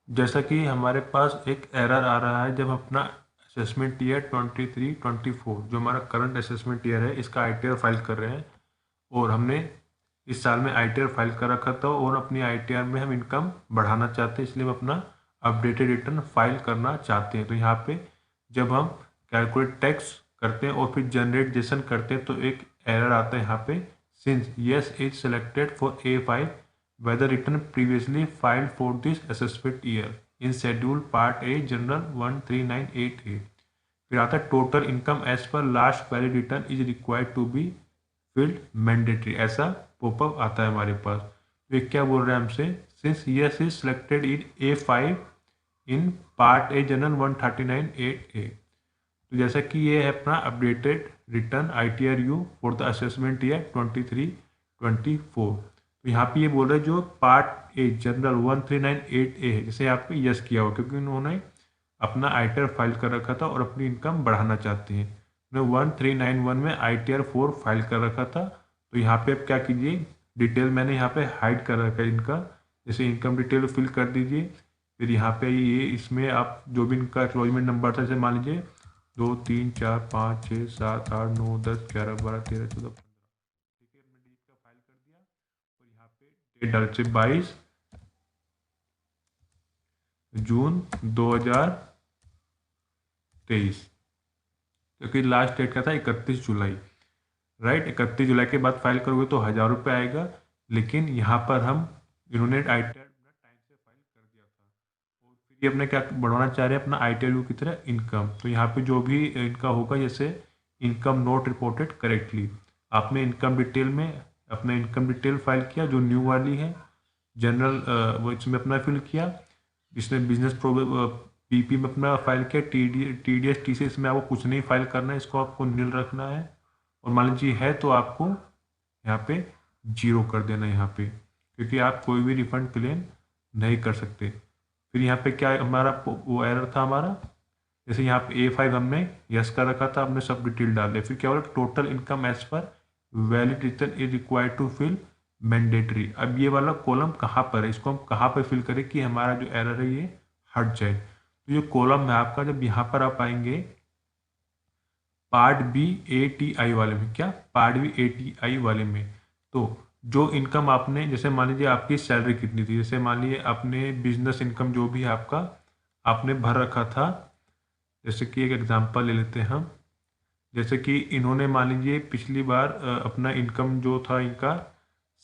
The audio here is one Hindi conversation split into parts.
जैसा कि हमारे पास एक एरर आ रहा है जब अपना असेसमेंट ईयर 23-24 जो हमारा करंट असेसमेंट ईयर है इसका आईटीआर फाइल कर रहे हैं, और हमने इस साल में आईटीआर फाइल कर रखा था और अपनी आईटीआर में हम इनकम बढ़ाना चाहते हैं, इसलिए हम अपना अपडेटेड रिटर्न फाइल करना चाहते हैं। तो यहाँ पे जब हम कैलकुलेट टैक्स करते हैं और फिर जनरेट जेसन करते हैं तो एक एरर आता है यहाँ पे, since yes is selected for A5 whether return previously filed for this assessment year in schedule part A general 1398A। फिर आता है total income as per last valid return is required to be field mandatory, ऐसा पॉपअप आता है हमारे पास। तो ये क्या बोल रहे हैं हमसे, since yes is selected in A5 in part a general 1398A। तो जैसा कि ये है अपना updated return ITRU for the assessment year 23-24। तो यहाँ पे ये बोल रहे हैं जो पार्ट ए जनरल 1398A है, जैसे यहाँ पे यस किया हुआ क्योंकि उन्होंने अपना ITR फाइल कर रखा था और अपनी इनकम बढ़ाना चाहते हैं। उन्होंने 1391 में ITR 4 फाइल कर रखा था। तो यहाँ पे आप क्या कीजिए, डिटेल मैंने यहाँ पे हाइड कर रखा है इनका, जैसे इनकम डिटेल फिल कर दीजिए। फिर यहाँ पे ये इसमें आप जो भी इनका एक्नॉलेजमेंट नंबर था, जैसे मान लीजिए 2 3 4 5 6 7 8 9 10 11 12 13 14 15, ठीक है, हमने डिलीट का फाइल कर दिया। और यहाँ पे डेट डाल से 22 जून 2023, क्योंकि लास्ट डेट का था 31 जुलाई, राइट। 31 जुलाई के बाद फाइल करोगे तो 1000 रुपये आएगा, लेकिन यहाँ पर हम इन्होंने ITR टाइम से फाइल कर दिया था और फिर ये अपने क्या बढ़ाना चाह रहे हैं अपना ITRU की तरह इनकम। तो यहाँ पे जो भी इनका होगा, जैसे इनकम नॉट रिपोर्टेड करेक्टली, आपने इनकम डिटेल में अपना इनकम डिटेल फाइल किया जो न्यू वाली है, जनरल वो इसमें अपना फिल किया, जिसने बिजनेस PP में अपना फाइल किया, TDS TC इसमें आपको कुछ नहीं फाइल करना है, इसको आपको नील रखना है। और मान लीजिए है तो आपको यहाँ पे 0 कर देना है यहाँ पे, क्योंकि आप कोई भी रिफंड क्लेम नहीं कर सकते। फिर यहाँ पे क्या हमारा वो एरर था हमारा, जैसे यहाँ पे A5 हमने यस कर रखा था, हमने सब डिटेल डाल दिया। फिर क्या बोला, total income as per valid return is required to fill mandatory. अब ये वाला कॉलम कहाँ पर है, इसको हम कहाँ पर फिल करें कि हमारा जो एरर है ये हट जाए। तो ये कॉलम है आपका, जब यहाँ पर आप आएंगे पार्ट बी ATI वाले में, क्या पार्ट बी ATI वाले में, तो जो इनकम आपने, जैसे मान लीजिए आपकी सैलरी कितनी थी, जैसे मान लीजिए अपने बिजनेस इनकम जो भी है आपका आपने भर रखा था। जैसे कि एक एग्जांपल ले लेते हैं हम, जैसे कि इन्होंने मान लीजिए पिछली बार अपना इनकम जो था इनका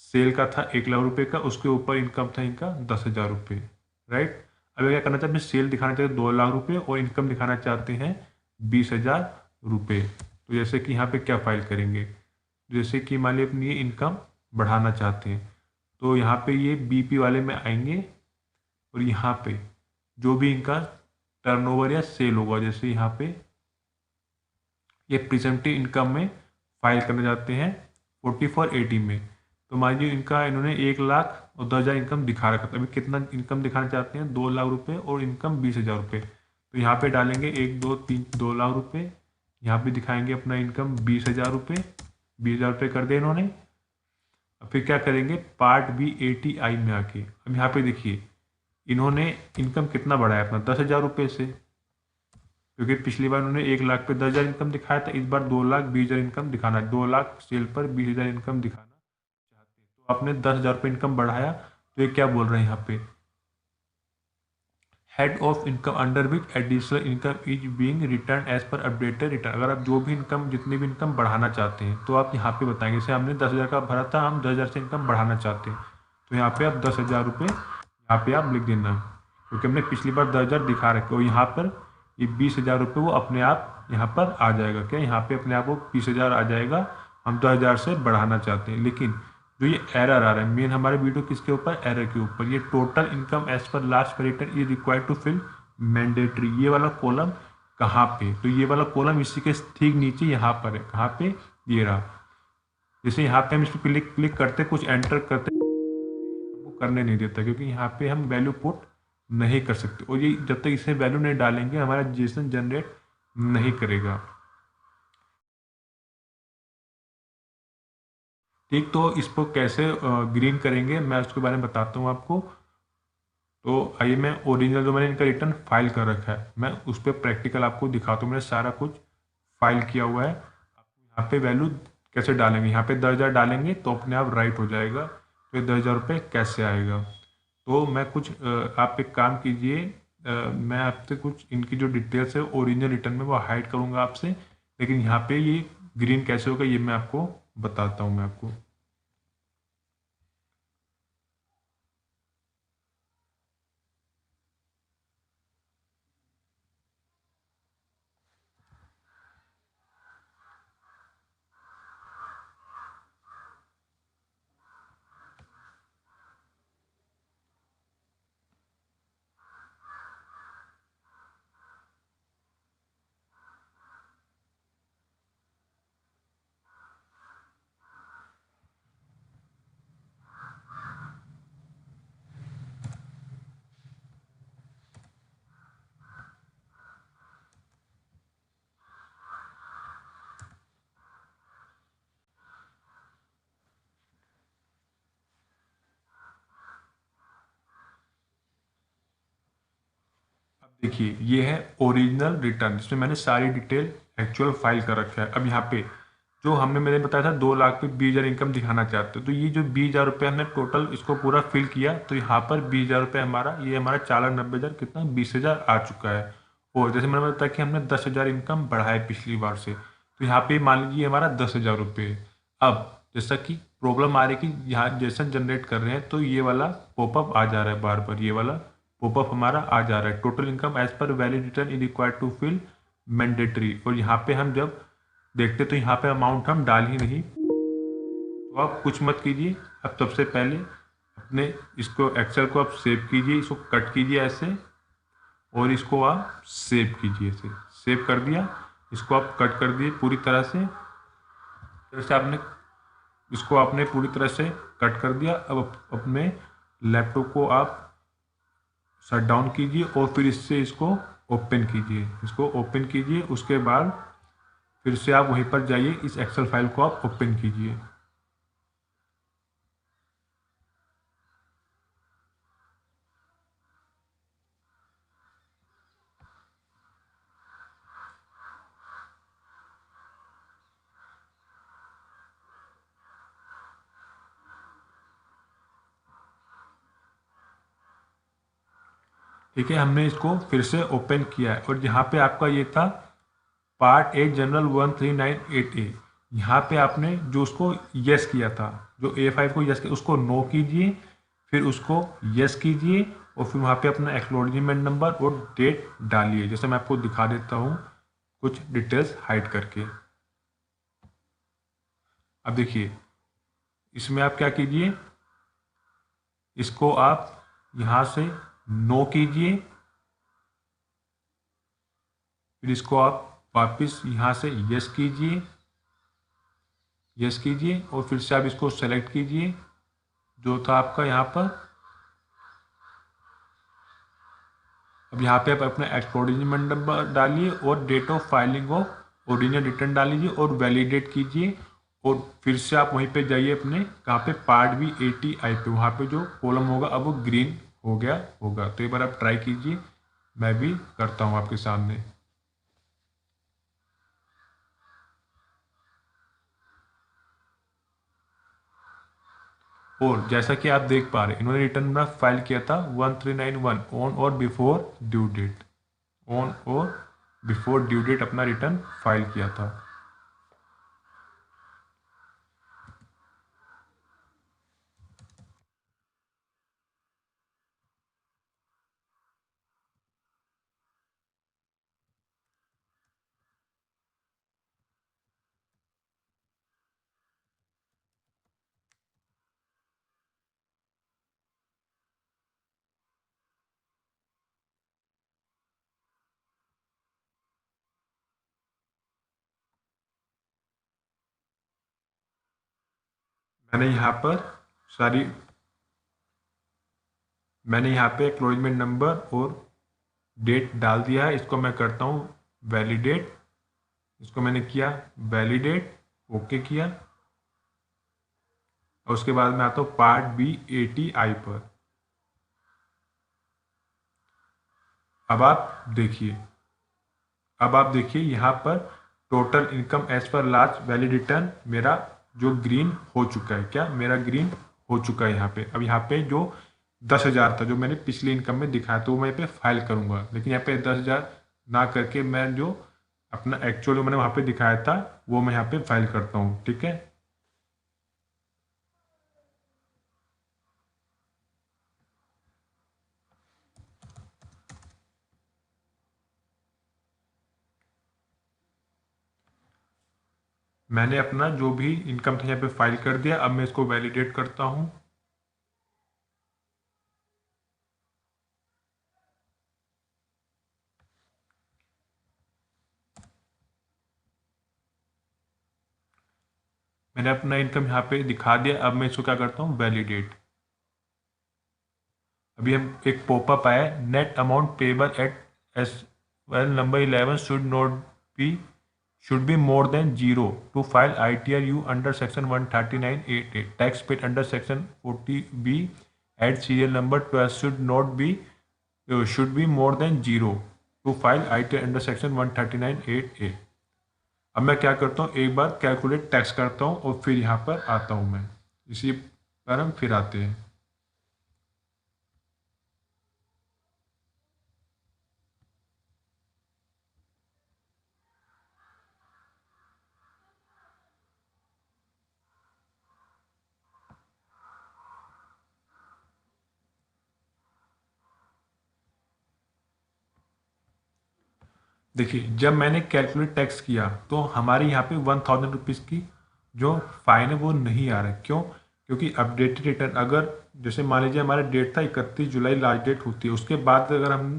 सेल का था 1 लाख रुपए का, उसके ऊपर इनकम था इनका 10,000 रुपये, राइट। अब क्या करना चाहते हैं, सेल दिखाना चाहते हैं 2 लाख रुपये और इनकम दिखाना चाहते हैं 20,000 रुपये। तो जैसे कि यहाँ पे क्या फाइल करेंगे, जैसे कि मान लीजिए अपनी इनकम बढ़ाना चाहते हैं, तो यहाँ पे ये BP वाले में आएंगे और यहाँ पे जो भी इनका टर्नओवर या सेल होगा, जैसे यहाँ पे ये प्रेजेंटिव इनकम में फाइल करने जाते हैं 4480 में। तो मान लीजिए इनका इन्होंने 1,10,000 इनकम दिखा रखा था, अभी कितना इनकम दिखाना चाहते हैं 2 लाख रुपये और इनकम 20,000 रुपये। तो यहाँ पे डालेंगे 1 2 3 2 लाख रुपये, यहाँ पे दिखाएंगे अपना इनकम 20,000 रुपये, 20,000 रुपये कर दिए इन्होंने। अब फिर क्या करेंगे, पार्ट बी ATI में आके अब यहाँ पे देखिए इन्होंने इनकम कितना बढ़ाया अपना 10,000 रुपये से, क्योंकि पिछली बार उन्होंने 1 लाख पे 10,000 इनकम दिखाया था, इस बार 2,20,000 इनकम दिखाना है, 2 लाख सेल पर 20,000 इनकम दिखाना चाहते हैं। तो आपने 10,000 रुपये इनकम बढ़ाया, तो ये क्या बोल रहे हैं यहाँ पे, head of income under which additional income is being return as per updated return. अगर आप जो भी इनकम जितनी भी इनकम बढ़ाना चाहते हैं तो आप यहाँ पे बताएंगे, जैसे हमने 10,000 का भरा था, हम 10,000 से इनकम बढ़ाना चाहते हैं, तो यहाँ पे आप 10,000 रुपये यहाँ पे आप लिख देना, क्योंकि हमने पिछली बार 10,000 दिखा रखे और यहाँ पर ये 20,000 रुपये वो अपने आप यहाँ पर आ जाएगा, क्या यहाँ पे अपने आप वो 20,000 आ जाएगा। हम 10,000 से बढ़ाना चाहते हैं, लेकिन जो ये एरर आ रहा है मेन हमारे वीडियो किसके ऊपर, एरर के ऊपर, ये total income as per last return is required to fill mandatory, ये वाला कॉलम कहाँ पे, तो ये वाला कॉलम इसी के ठीक नीचे यहाँ पर है, कहाँ पे, ये रहा। जैसे यहाँ पे हम इस पर क्लिक क्लिक करते कुछ एंटर करते वो करने नहीं देता, क्योंकि यहाँ पे हम वैल्यू पुट नहीं कर सकते, और ये जब तक इसे वैल्यू नहीं डालेंगे हमारा जेसन जनरेट नहीं करेगा। ठीक, तो इसको कैसे ग्रीन करेंगे मैं उसके बारे में बताता हूँ आपको। तो आइए मैं ओरिजिनल जो मैंने इनका रिटर्न फाइल कर रखा है मैं उस पर प्रैक्टिकल आपको दिखाता हूँ। मैंने सारा कुछ फाइल किया हुआ है। यहाँ पे वैल्यू कैसे डालेंगे, यहाँ पे 10,000 डालेंगे तो अपने आप राइट हो जाएगा। तो ये 10,000 रुपये कैसे आएगा, तो मैं कुछ आप एक काम कीजिए, मैं आपसे कुछ इनकी जो डिटेल्स है ओरिजिनल रिटर्न में वो हाइड करूँगा आपसे, लेकिन यहाँ पे ये ग्रीन कैसे होगा ये मैं आपको बताता हूँ मैं आपको। देखिए ये है ओरिजिनल रिटर्न, इसमें मैंने सारी डिटेल एक्चुअल फाइल कर रखा है। अब यहाँ पे जो हमने मैंने बताया था 2 लाख पे 20,000 इनकम दिखाना चाहते हो, तो ये जो 20,000 रुपये हमने टोटल इसको पूरा फिल किया, तो यहाँ पर 20,000 रुपये हमारा ये हमारा 4,90,000 कितना 20,000 आ चुका है। और जैसे मैंने बताया कि हमने 10,000 इनकम बढ़ाया पिछली बार से, तो यहाँ पे मान लीजिए हमारा 10,000 रुपये। अब जैसा कि प्रॉब्लम आ रही है कि यहाँ जैसा जनरेट कर रहे हैं तो ये वाला पॉपअप आ जा रहा है बार बार, ये वाला पॉपअप हमारा आ जा रहा है, total income as per valid return is required to fill mandatory. और यहाँ पे हम जब देखते तो यहाँ पे अमाउंट हम डाल ही नहीं, तो आप कुछ मत कीजिए। अब सबसे पहले अपने इसको एक्सेल को आप सेव कीजिए, इसको कट कीजिए ऐसे, और इसको आप सेव कीजिए ऐसे। सेव कर दिया, इसको आप कट कर दिए पूरी तरह से, जैसे आपने इसको आपने पूरी तरह से कट कर दिया। अब अपने लैपटॉप को आप शट डाउन कीजिए और फिर इससे इसको ओपन कीजिए, इसको ओपन कीजिए। उसके बाद फिर से आप वहीं पर जाइए, इस एक्सेल फाइल को आप ओपन कीजिए। ठीक है, हमने इसको फिर से ओपन किया है और यहाँ पे आपका ये था पार्ट 8 जनरल 1398A। यहाँ पे आपने जो उसको यस किया था, जो A5 को यस किया उसको नो कीजिए, फिर उसको यस कीजिए और फिर वहाँ पे अपना एक्नॉलेजमेंट नंबर और डेट डालिए। जैसे मैं आपको दिखा देता हूँ कुछ डिटेल्स हाइड करके। अब देखिए इसमें आप क्या कीजिए, इसको आप यहाँ से नो कीजिए, फिर इसको आप वापस यहाँ से यस कीजिए, यस कीजिए और फिर से आप इसको सेलेक्ट कीजिए जो था आपका यहाँ पर। अब यहाँ पे आप अपना एक्नॉलेजमेंट नंबर डालिए और date of filing of original return डाल लीजिए और वैलिडेट कीजिए। और फिर से आप वहीं पे जाइए अपने कहाँ पे पार्ट बी 80 आई पे, वहाँ पे जो कॉलम होगा अब वो ग्रीन हो गया होगा। तो एक बार आप ट्राई कीजिए, मैं भी करता हूँ आपके सामने। और जैसा कि आप देख पा रहे हैं इन्होंने रिटर्न में फाइल किया था 1391 ऑन और बिफोर ड्यू डेट, ऑन और बिफोर ड्यू डेट अपना रिटर्न फाइल किया था। मैंने यहाँ पर सारी मैंने यहाँ पे एक्नॉलेजमेंट नंबर और डेट डाल दिया है। इसको मैं करता हूँ वैलिडेट, इसको मैंने किया वैलिडेट, ओके किया और उसके बाद मैं आता हूँ पार्ट बी 80 आई पर। अब आप देखिए यहाँ पर total income as per last valid return मेरा जो ग्रीन हो चुका है, क्या मेरा ग्रीन हो चुका है यहाँ पे। अब यहाँ पे जो 10,000 था जो मैंने पिछली इनकम में दिखाया तो मैं यहाँ पे फाइल करूँगा, लेकिन यहाँ पे 10,000 ना करके मैं जो अपना एक्चुअल मैंने वहाँ पे दिखाया था वो मैं यहाँ पे फाइल करता हूँ, ठीक है। मैंने अपना जो भी इनकम था यहाँ पे फाइल कर दिया। अब मैं इसको वैलिडेट करता हूँ। मैंने अपना इनकम यहाँ पे दिखा दिया। अब मैं इसको क्या करता हूँ, वैलिडेट। अभी हम एक पॉपअप आया, net amount payable at as well number 11 should be more than zero to file ITR under section 139(8)(a) tax paid under section 40B at serial number 12 should be more than zero to file ITR under section 139(8)(a। अब मैं क्या करता हूँ, एक बार कैलकुलेट टैक्स करता हूँ और फिर यहाँ पर आता हूँ मैं, इसी पर हम फिर आते हैं। देखिए जब मैंने कैलकुलेट टैक्स किया तो हमारे यहाँ पे 1,000 रुपीज़ की जो फाइन है वो नहीं आ रहा है। क्यों? क्योंकि अपडेटेड रिटर्न अगर जैसे मान लीजिए हमारा डेट था 31 जुलाई लास्ट डेट होती है, उसके बाद अगर हम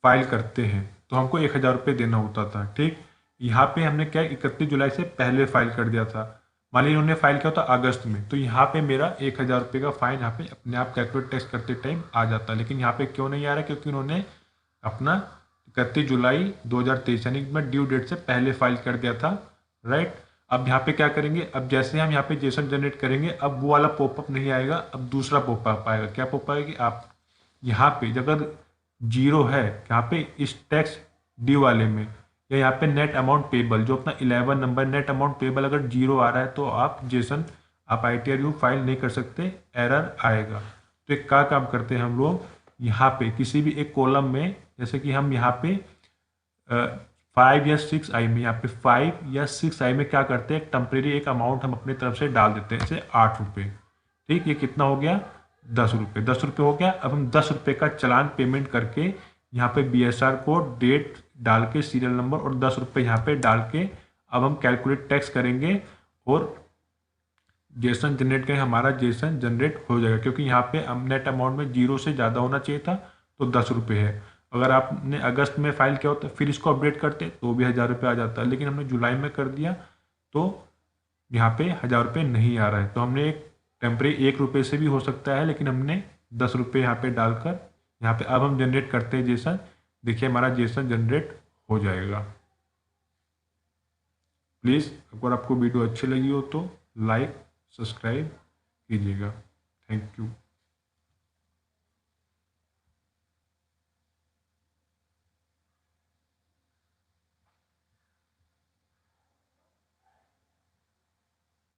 फाइल करते हैं तो हमको 1,000 रुपये देना होता था, ठीक। यहाँ पे हमने क्या 31 जुलाई से पहले फाइल कर दिया था। मान लीजिए उन्होंने फाइल किया था अगस्त में, तो यहाँ पे मेरा 1,000 रुपये का फाइन यहाँ पे अपने आप कैलकुलेट टैक्स करते टाइम आ जाता। लेकिन यहाँ पे क्यों नहीं आ रहा? क्योंकि उन्होंने अपना 31 जुलाई 2023 यानी मैं ड्यू डेट से पहले फाइल कर दिया था, राइट। अब यहाँ पे क्या करेंगे, अब जैसे हम यहाँ पे जेसन जनरेट करेंगे अब वो वाला पॉपअप नहीं आएगा, अब दूसरा पॉपअप आएगा। क्या पॉपअप आएगा कि आप यहाँ पे अगर जीरो है यहाँ पे इस टैक्स ड्यू वाले में, या यहाँ पे नेट अमाउंट पेबल जो अपना 11 नंबर नेट अमाउंट पेबल अगर जीरो आ रहा है तो आप जेसन आप ITRU फाइल नहीं कर सकते, एरर आएगा। तो एक क्या काम करते हैं हम लोग, यहाँ पे किसी भी एक कॉलम में, जैसे कि हम यहाँ पे 5 या 6 आई में, यहाँ पे 5 या 6 आई में क्या करते हैं, टेम्परेरी एक अमाउंट हम अपनी तरफ से डाल देते हैं, जैसे 8 रुपये, ठीक। ये कितना हो गया, 10 रुपये। 10 रुपये हो गया। अब हम 10 रुपये का चलान पेमेंट करके यहाँ पे BSR को डेट डाल के सीरियल नंबर और 10 रुपये यहाँ पे डाल के अब हम कैलकुलेट टैक्स करेंगे और जेसन जनरेट करें, हमारा जेसन जनरेट हो जाएगा। क्योंकि यहाँ पे नेट अमाउंट में जीरो से ज़्यादा होना चाहिए था तो 10 रुपये है। अगर आपने अगस्त में फाइल किया होता फिर इसको अपडेट करते तो भी 1,000 रुपये आ जाता, लेकिन हमने जुलाई में कर दिया तो यहाँ पे 1,000 रुपये नहीं आ रहा है। तो हमने एक टेम्परेरी 1 रुपये से भी हो सकता है, लेकिन हमने 10 रुपये यहाँ पे डालकर यहाँ पे अब हम जनरेट करते हैं जेसन। देखिए हमारा जेसन जनरेट हो जाएगा। प्लीज़ अगर आपको वीडियो अच्छी लगी हो तो लाइक सब्सक्राइब कीजिएगा। Thank you.